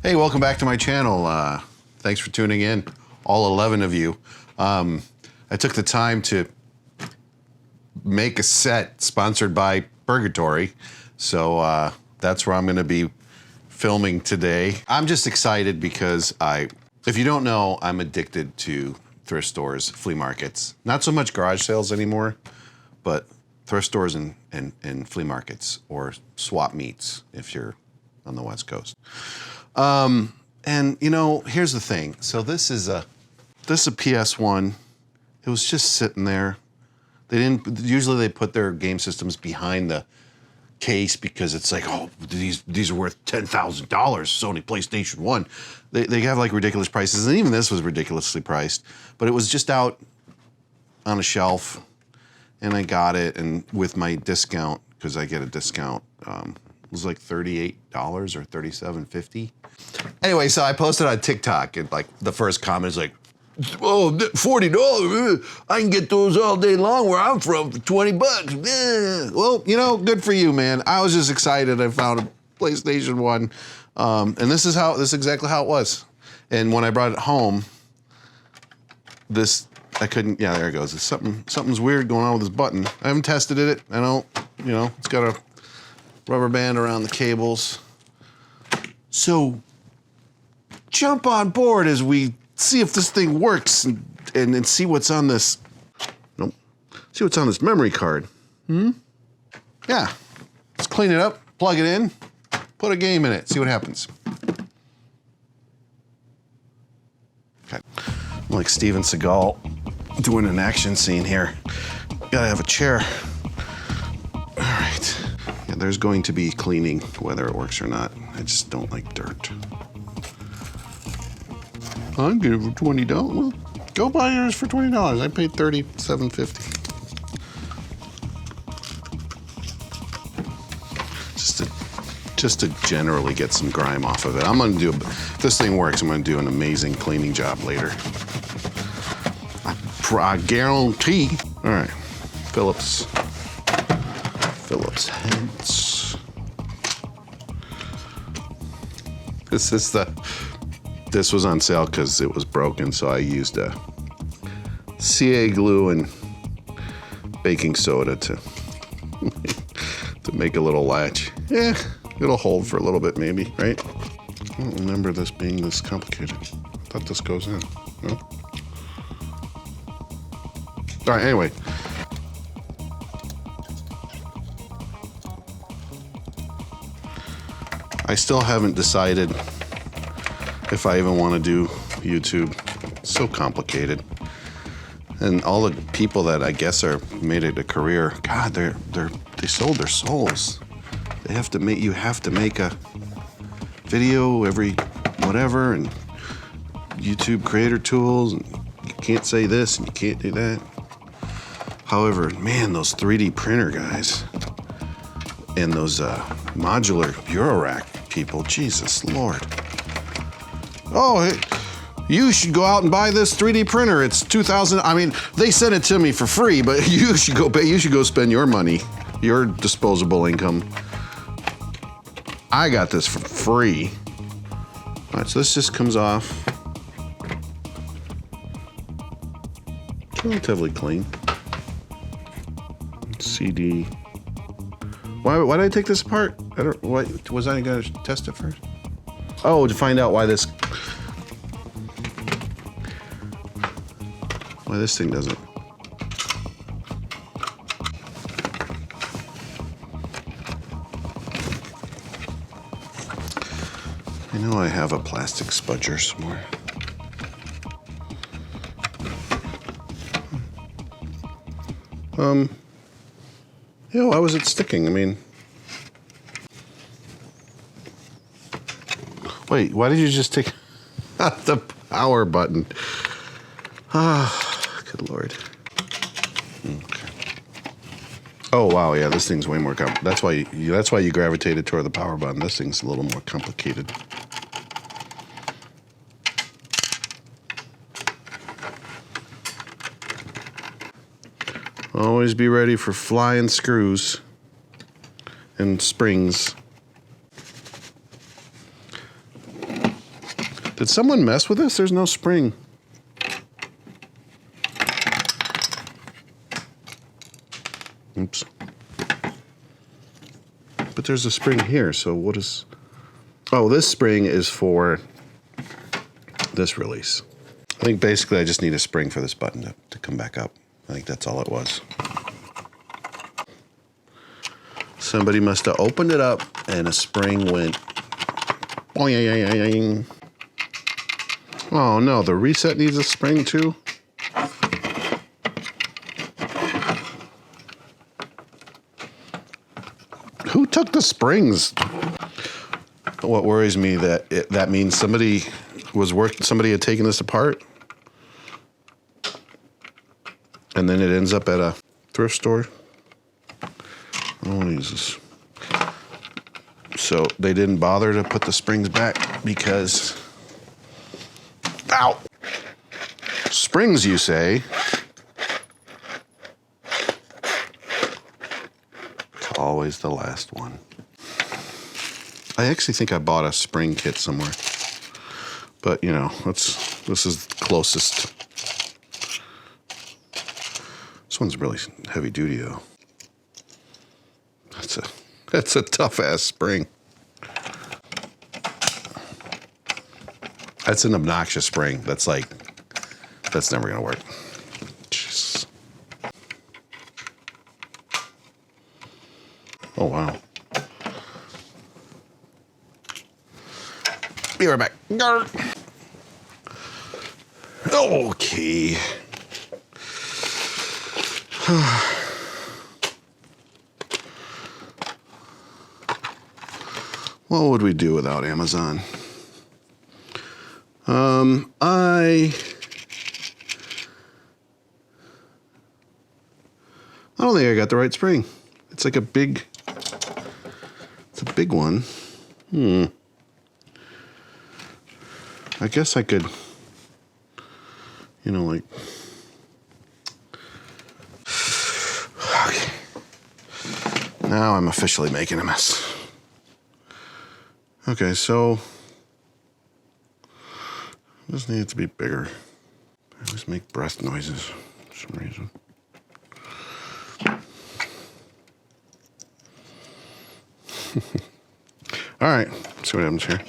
Hey, welcome back to my channel. Thanks for tuning in, all 11 of you. I took the time to make a set sponsored by Purgatory, so that's where I'm going to be filming today. I'm just excited because if you don't know, I'm addicted to thrift stores, flea markets. Not so much garage sales anymore, but thrift stores and flea markets, or swap meets if you're on the West Coast. And you know, here's the thing. So this is a PS1. It was just sitting there. Usually they put their game systems behind the case because it's like, oh, these are worth $10,000, Sony PlayStation 1. They have like ridiculous prices, and even this was ridiculously priced, but it was just out on a shelf, and I got it, and with my discount, because I get a discount, it was like $38 or $37.50. Anyway, so I posted on TikTok, and like the first comment is like, oh, $40, I can get those all day long where I'm from for 20 bucks. Well, you know, good for you, man. I was just excited I found a PlayStation 1. And this is exactly how it was. And when I brought it home, I couldn't, yeah, there it goes. Something's weird going on with this button. I haven't tested it. I don't, you know, it's got a rubber band around the cables. So jump on board as we see if this thing works and see what's on this. Nope. See what's on this memory card. Yeah. Let's clean it up, plug it in, put a game in it, see what happens. Okay. I'm like Steven Seagal doing an action scene here. Gotta have a chair. All right. Yeah, there's going to be cleaning whether it works or not. I just don't like dirt. I'm getting it for $20. Well, go buy yours for $20. I paid $37.50. Just to generally get some grime off of it. I'm gonna do, if this thing works, I'm gonna do an amazing cleaning job later. I guarantee. All right, Phillips heads. This was on sale because it was broken, so I used a CA glue and baking soda to make a little latch. Yeah, it'll hold for a little bit maybe, right? I don't remember this being this complicated. I thought this goes in, no? All right, anyway. I still haven't decided if I even want to do YouTube. It's so complicated. And all the people that I guess made it a career, God, they sold their souls. You have to make a video every whatever, and YouTube creator tools, and you can't say this and you can't do that. However, man, those 3D printer guys and those modular Eurorack people, Jesus Lord. Oh, hey, you should go out and buy this 3D printer. It's $2,000. I mean, they sent it to me for free, but you should go pay. You should go spend your money, your disposable income. I got this for free. All right, so this just comes off. It's relatively clean. CD. Why did I take this apart? Why was I gonna test it first? Oh, to find out why this thing doesn't. I know I have a plastic spudger somewhere. Yeah, why was it sticking? I mean, wait, why did you just take out the power button? Ah, good Lord. Okay. Oh wow, yeah, this thing's way more complicated. That's why you gravitated toward the power button. This thing's a little more complicated. Always be ready for flying screws and springs. Did someone mess with this? There's no spring. Oops. But there's a spring here, so what is... Oh, this spring is for this release. I think basically I just need a spring for this button to come back up. I think that's all it was. Somebody must have opened it up and a spring went... Boing. Oh no, the reset needs a spring too? Who took the springs? What worries me that means somebody had taken this apart and then it ends up at a thrift store. I don't want to use this. So they didn't bother to put the springs back because, ow! Springs, you say? It's always the last one. I actually think I bought a spring kit somewhere, but you know, this is the closest. This one's really heavy duty though. That's a tough ass spring. That's an obnoxious spring. That's never gonna work. Jeez. Oh wow. Be right back. Okay. What would we do without Amazon? I don't think I got the right spring. It's like a big one. I guess I could, you know, like, okay. Now I'm officially making a mess. Okay, so this needs to be bigger. I always make breath noises for some reason. All right, let's see what happens here.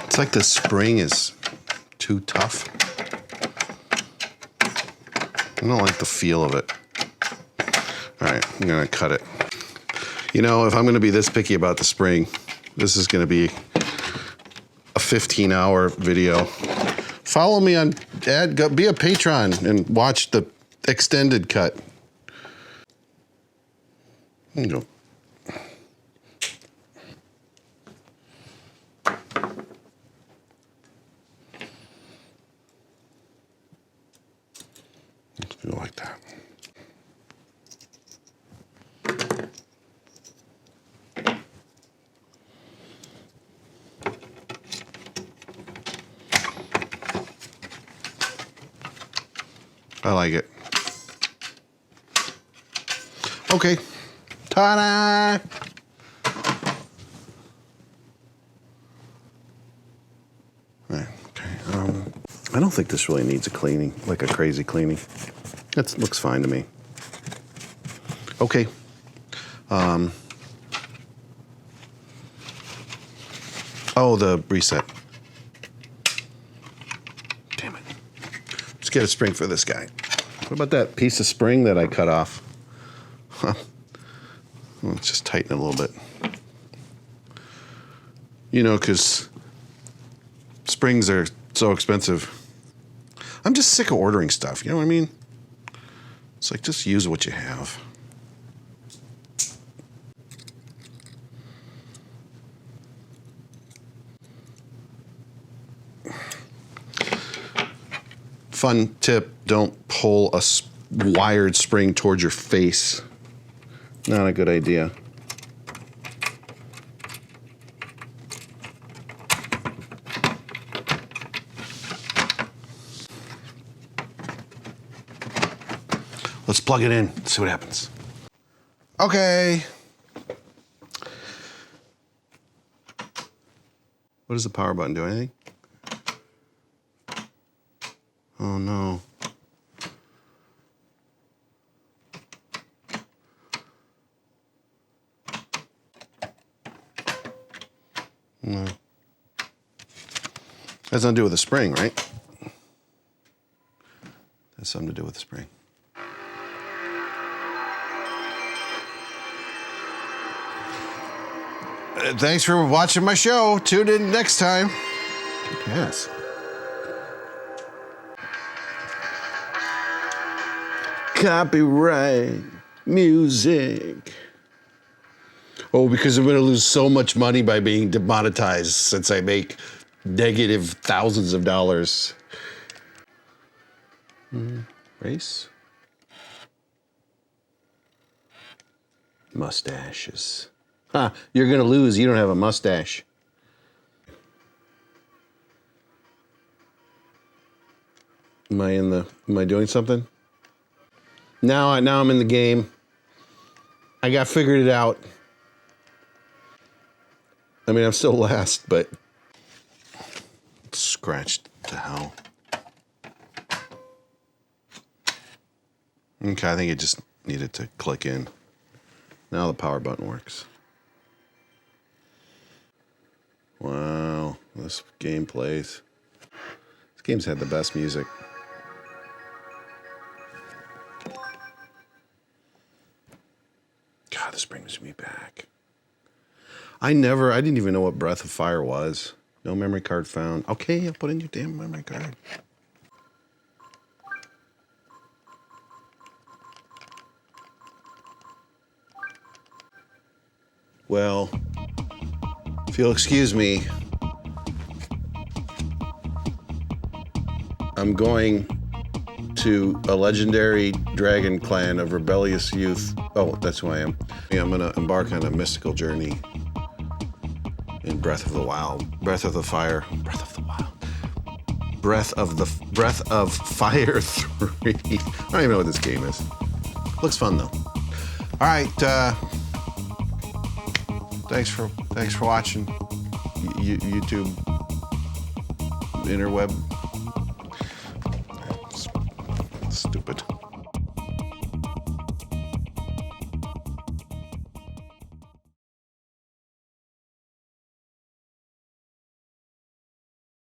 It's like the spring is too tough. I don't like the feel of it. All right, I'm gonna cut it. You know, if I'm gonna be this picky about the spring, this is gonna be a 15-hour video. Follow me on, be a patron and watch the extended cut. There you go. Let's do it like that. I like it. Okay. Ta-da! Right, okay. I don't think this really needs a cleaning, like a crazy cleaning. That looks fine to me. Okay. Oh, the reset. Damn it. Let's get a spring for this guy. What about that piece of spring that I cut off? Huh. Let's just tighten it a little bit. You know, because springs are so expensive. I'm just sick of ordering stuff, you know what I mean? It's like, just use what you have. Fun tip, don't pull wired spring towards your face. Not a good idea. Let's plug it in, see what happens. Okay. What does the power button do? Anything? Oh no. No. Has nothing to do with the spring, right? Has something to do with the spring. Thanks for watching my show. Tune in next time. Yes. Copyright music. Oh, because I'm going to lose so much money by being demonetized since I make negative thousands of dollars. Race? Mustaches. Huh, you're going to lose. You don't have a mustache. Am I doing something? Now I'm in the game. I figured it out. I mean, I'm still last, but scratched to hell. Okay, I think it just needed to click in. Now the power button works. Wow, this game plays. This game's had the best music. God, this brings me back. I didn't even know what Breath of Fire was. No memory card found. Okay, I'll put in your damn memory card. Well, if you'll excuse me, I'm going to a legendary dragon clan of rebellious youth. Oh, that's who I am. Yeah, I'm gonna embark on a mystical journey in Breath of the Wild. Breath of the Fire. Breath of the Wild. Breath of Fire 3. I don't even know what this game is. Looks fun though. All right, thanks for watching. YouTube, interweb. Stupid.